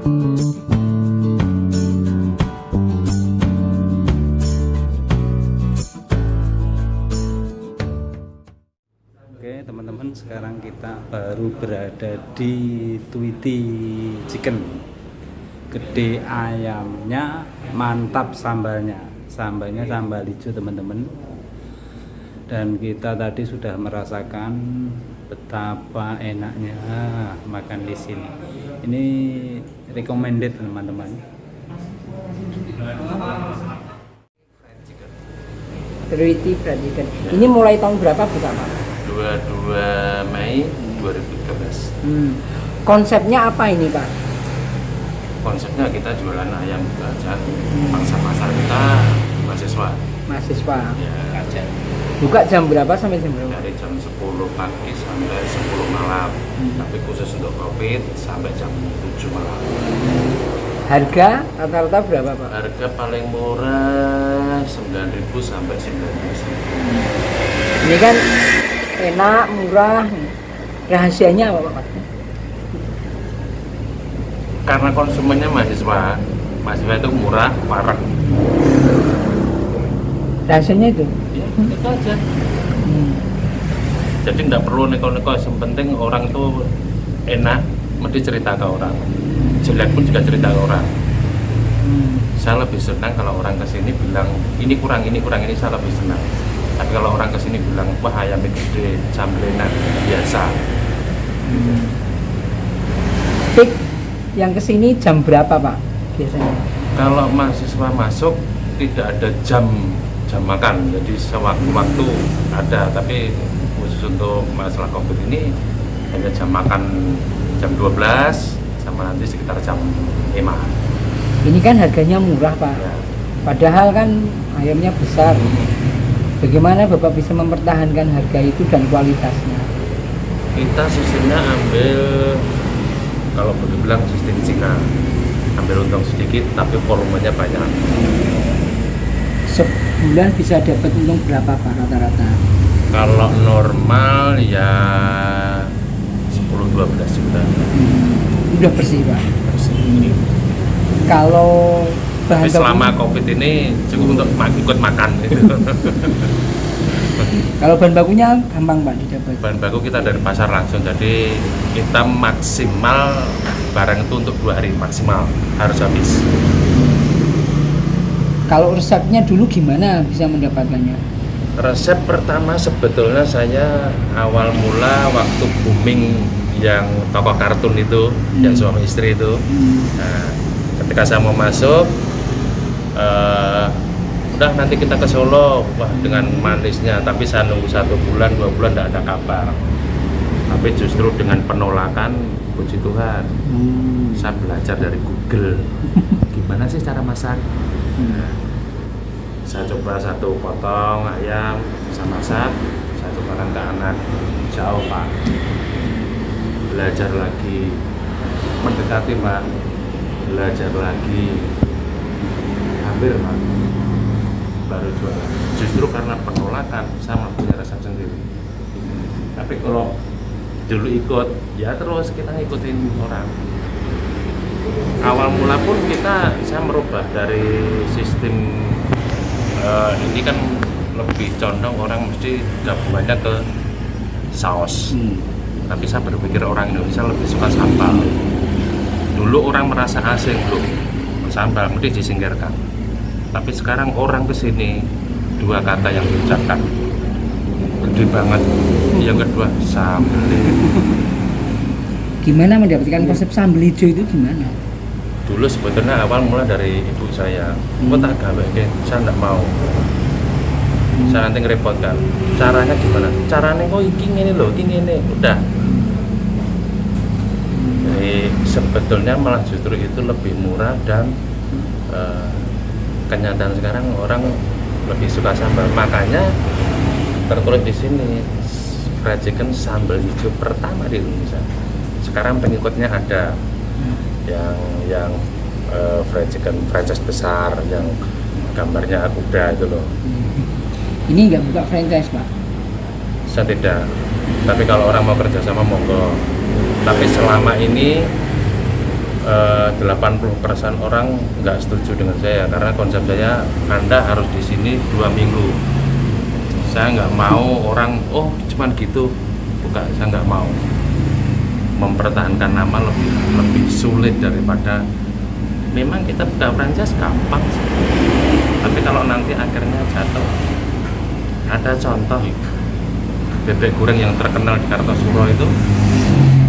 Oke teman-teman, sekarang kita baru berada di Tweety Chicken. Gede ayamnya, mantap sambalnya. Sambalnya sambal hijau teman-teman. Dan kita tadi sudah merasakan betapa enaknya makan di sini. Ini recommended teman-teman. Tweety Fried Chicken. Ini mulai tahun berapa buka Pak? 22 Mei 2013. Konsepnya apa ini Pak? Konsepnya kita jualan ayam gitu aja. Pangsa pasar kita mahasiswa. Mahasiswa. Ya, aja. Buka jam berapa sampai jam berapa? Dari jam 10 pagi sampai 10 malam. Tapi khusus untuk Covid sampai jam 7 malam. Harga rata-rata berapa Pak? Harga paling murah 9.000 sampai 19.000. Ini kan enak, murah. Rahasianya apa Pak? Karena konsumennya mahasiswa itu murah, wareg. Rahasianya itu? Ya, itu aja. Jadi nggak perlu neko-neko, yang penting orang tuh enak, mesti cerita ke orang. Jelek pun juga cerita ke orang. Saya lebih senang kalau orang kesini bilang ini kurang, ini saya lebih senang. Tapi kalau orang kesini bilang wah ayamnya gede, sambelnya biasa. Pik yang kesini jam berapa Pak biasanya? Kalau mahasiswa masuk tidak ada jam makan, jadi sewaktu-waktu ada, tapi khusus untuk masalah Covid ini hanya jam makan jam 12 sama nanti sekitar jam 5. Ini kan harganya murah Pak. Ya. Padahal kan ayamnya besar. Bagaimana Bapak bisa mempertahankan harga itu dan kualitasnya? Kita sistemnya ambil, kalau boleh bilang sistem Cina, ambil untung sedikit tapi volumenya banyak. Sebulan bisa dapat untung berapa Pak rata-rata? Kalau normal ya 10-12 juta. Udah bersih Pak. Bersih. Kalau bahan Tapi selama Covid ini cukup untuk ikut makan gitu. Kalau bahan bakunya gampang Pak didapat. Bahan baku kita dari pasar langsung, jadi kita maksimal barang itu untuk 2 hari maksimal harus habis. Kalau resepnya dulu gimana bisa mendapatkannya? Resep pertama sebetulnya saya awal mula waktu booming yang tokoh kartun itu, yang suami istri itu. Nah, ketika saya mau masuk, udah nanti kita ke Solo, wah dengan manisnya, tapi saya nunggu 1 bulan 2 bulan tidak ada kabar. Tapi justru dengan penolakan, puji Tuhan, saya belajar dari Google gimana sih cara masak. Saya coba 1 potong ayam, saya masak, saya cobakan ke anak, jauh Pak, belajar lagi, mendekati Pak, belajar lagi, hampir Pak, baru jualan. Justru karena penolakan saya punya resep sendiri. Tapi kalau dulu ikut, ya terus kita ngikutin orang. Awal mula pun saya merubah dari sistem ini kan lebih condong orang mesti gabungannya ke saus. Tapi saya berpikir orang Indonesia lebih suka sambal. Dulu orang merasa asing loh, sambal mesti disingkirkan. Tapi sekarang orang kesini 2 kata yang diucapkan gede banget. Yang kedua sambal. Gimana mendapatkan konsep sambal hijau itu gimana? Dulu sebetulnya awal mula dari ibu saya, kok tak gawe, saya nggak mau. Saya nanti ngerepotkan. Caranya gimana? Caranya kok ini loh, ini udah. Jadi sebetulnya malah justru itu lebih murah dan kenyataan sekarang orang lebih suka sambal. Makanya tertulis di sini fried chicken sambal hijau pertama di Indonesia. Sekarang pengikutnya ada yang fried chicken franchise besar yang gambarnya kuda itu loh. Ini nggak buka franchise Pak? Saya tidak, tapi kalau orang mau kerja sama monggo. Tapi selama ini 80% orang nggak setuju dengan saya karena konsep saya Anda harus di sini 2 minggu. Saya nggak mau orang cuman gitu, bukan, saya nggak mau. Mempertahankan nama lebih sulit daripada, memang kita buka franchise gampang sih. Tapi kalau nanti akhirnya jatuh, ada contoh bebek goreng yang terkenal di Kartosuro itu,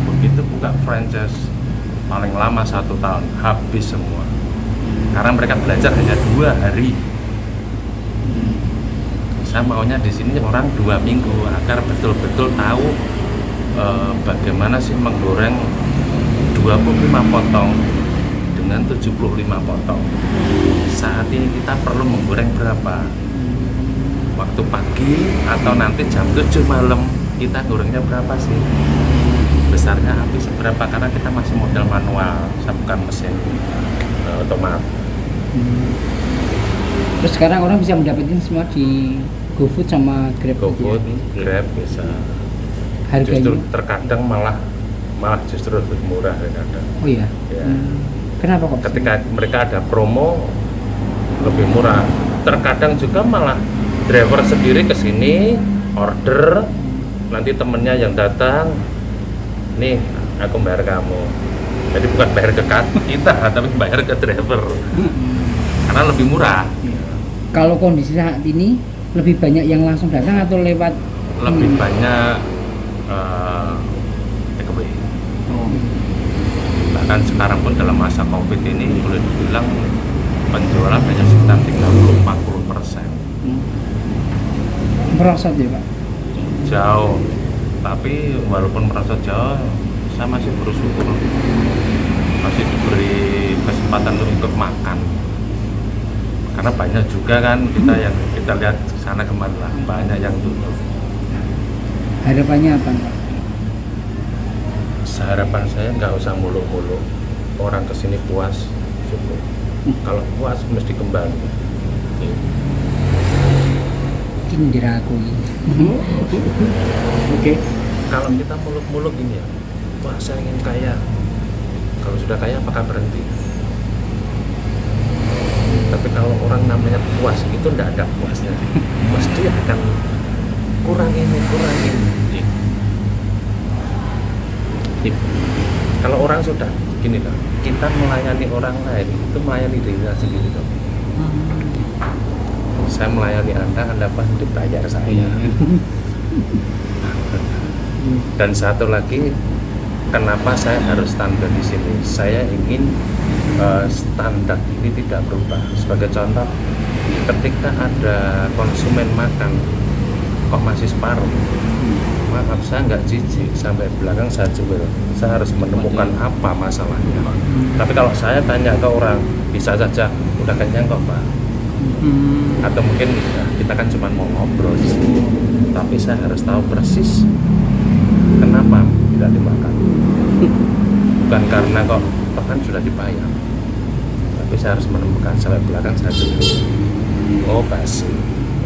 begitu buka franchise paling lama 1 tahun habis semua karena mereka belajar hanya 2 hari. Saya maunya di sini orang 2 minggu agar betul-betul tahu bagaimana sih menggoreng 25 potong dengan 75 potong. Saat ini kita perlu menggoreng berapa? Waktu pagi atau nanti jam 7 malam kita gorengnya berapa sih? Besarnya api seberapa, karena kita masih model manual, saya bukan mesin otomatis. Terus sekarang orang bisa mendapatkan semua di GoFood sama Grab. GoFood, Grab bisa. Harganya? Justru terkadang malah justru lebih murah kadang. Oh iya. Ya. Kenapa kok? Ketika mereka ada promo lebih murah. Terkadang juga malah driver sendiri ke sini order, nanti temennya yang datang, nih aku bayar kamu. Jadi bukan bayar ke kita tapi bayar ke driver karena lebih murah. Kalau kondisi saat ini lebih banyak yang langsung datang atau lewat Lebih banyak takeaway. Bahkan sekarang pun dalam masa COVID ini boleh dibilang penjualan hanya sekitar 30-40%. merosot ya Pak? Jauh, tapi walaupun merasa jauh, saya masih bersyukur masih diberi kesempatan untuk ikut makan. Karena banyak juga kan kita lihat sana kemari lah, banyak yang tutup. Harapannya apa Pak? Harapan saya nggak usah muluk-muluk, orang kesini puas cukup. Kalau puas mesti kembali. Ini dirakui. Oke. Kalau kita muluk-muluk gini ya, wah saya ingin kaya. Kalau sudah kaya apakah berhenti? Tapi kalau orang namanya puas, itu tidak ada puasnya. Pasti akan kurang ini. Kalau orang sudah gini loh, kita melayani orang lain itu melayani diri sendiri loh. Saya melayani Anda pasti dibayar saya. Dan satu lagi, kenapa saya harus standar di sini? Saya ingin standar ini tidak berubah. Sebagai contoh, ketika ada konsumen makan kok masih separuh, maaf saya nggak jijik sampai belakang saya jual. Saya harus menemukan apa masalahnya. Tapi kalau saya tanya ke orang, bisa saja udah kenyang kok Pak. Atau mungkin ya, kita kan cuma mau ngobrol di sini, tapi saya harus tahu persis kenapa tidak dimakan. Bukan karena kok bahkan sudah dibayar, tapi saya harus menemukan sampai belakang saya dulu. Oh basi,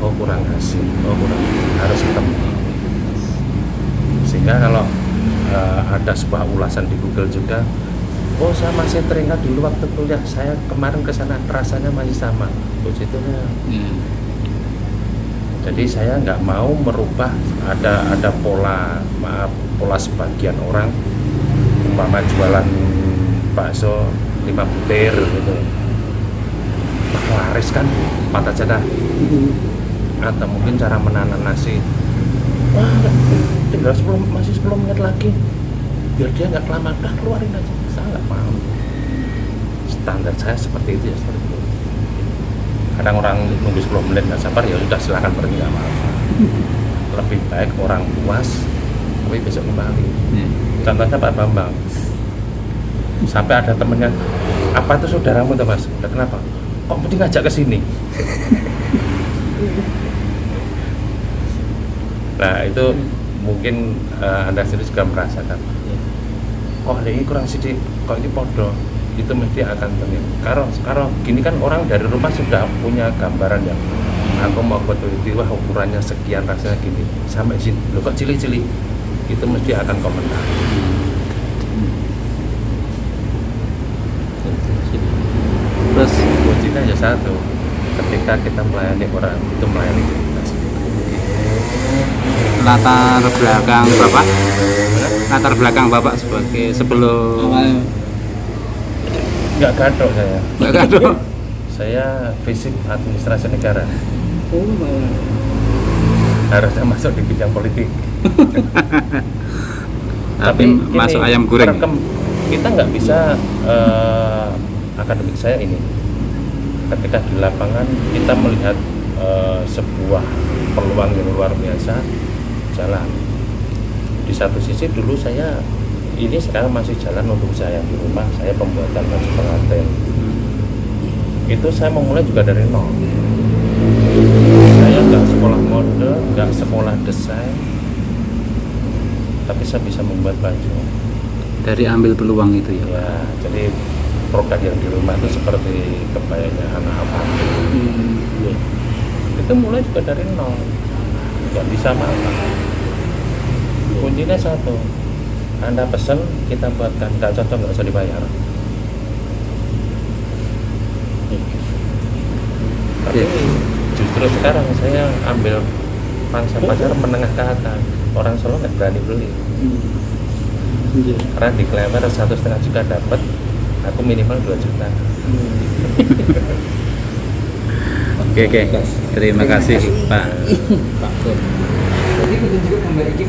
oh kurang kasih, oh kurang, harus ketemu. Sehingga kalau ada sebuah ulasan di Google juga, oh saya masih teringat dulu waktu kuliah, saya kemarin ke sana rasanya masih sama. Posisinya. Jadi saya nggak mau merubah, ada pola sebagian orang umpama jualan bakso 5 butir gitu. Laris kan 4 aja dah. Atau mungkin cara menanam nasi. Wah, tinggal 10 menit lagi. Biar dia nggak kelamaan, dah keluarin aja. Saya nggak mau. Standar saya seperti itu ya, seperti itu. Kadang orang nunggu 10 menit nggak sabar, ya sudah silakan pergi, nggak apa-apa. Lebih baik orang puas tapi besok kembali. Contohnya Pak Bambang, sampai ada temennya, apa itu saudaramu tuh Mas? Kenapa? Kok mesti ngajak ke sini? Nah itu mungkin Anda sendiri juga merasakan. Oh ini kurang sedikit, kok ini podo, itu mesti akan terjadi. Karena gini kan orang dari rumah sudah punya gambaran ya. Aku mau foto itu, wah ukurannya sekian, rasanya gini, sampai sini, lo kok cili-cili, itu mesti akan komentar. Terus kuncinya hanya satu, ketika kita melayani orang itu melayani kita sendiri. latar belakang Bapak, latar belakang Bapak sebagai sebelum Awal Nggak gaduh saya. Nggak gaduh. Saya fisik administrasi negara, oh, malah. harusnya masuk di bidang politik. Tapi gini, masuk ayam goreng. kita nggak bisa akademik saya ini. Ketika di lapangan kita melihat sebuah peluang yang luar biasa jalan. Di satu sisi dulu saya ini sekarang masih jalan untuk saya di rumah, saya pembuatan baju pengantin. Itu saya memulai juga dari nol. Saya nggak sekolah mode, nggak sekolah desain, tapi saya bisa membuat baju. Dari ambil peluang itu ya. Ya, jadi produk yang di rumah itu seperti kebayanya anak apa. Itu mulai juga dari nol, nggak bisa apa-apa. Kuncinya satu, Anda pesen kita buatkan, nggak cocok nggak usah dibayar. Tapi justru sekarang saya ambil pasar menengah ke atas, orang Solo nggak berani beli. Karena di Klewer 1,5 juta dapat, aku minimal 2 juta. Oke. Terima kasih Pak. Pak Kur. Jadi kita juga kembali ke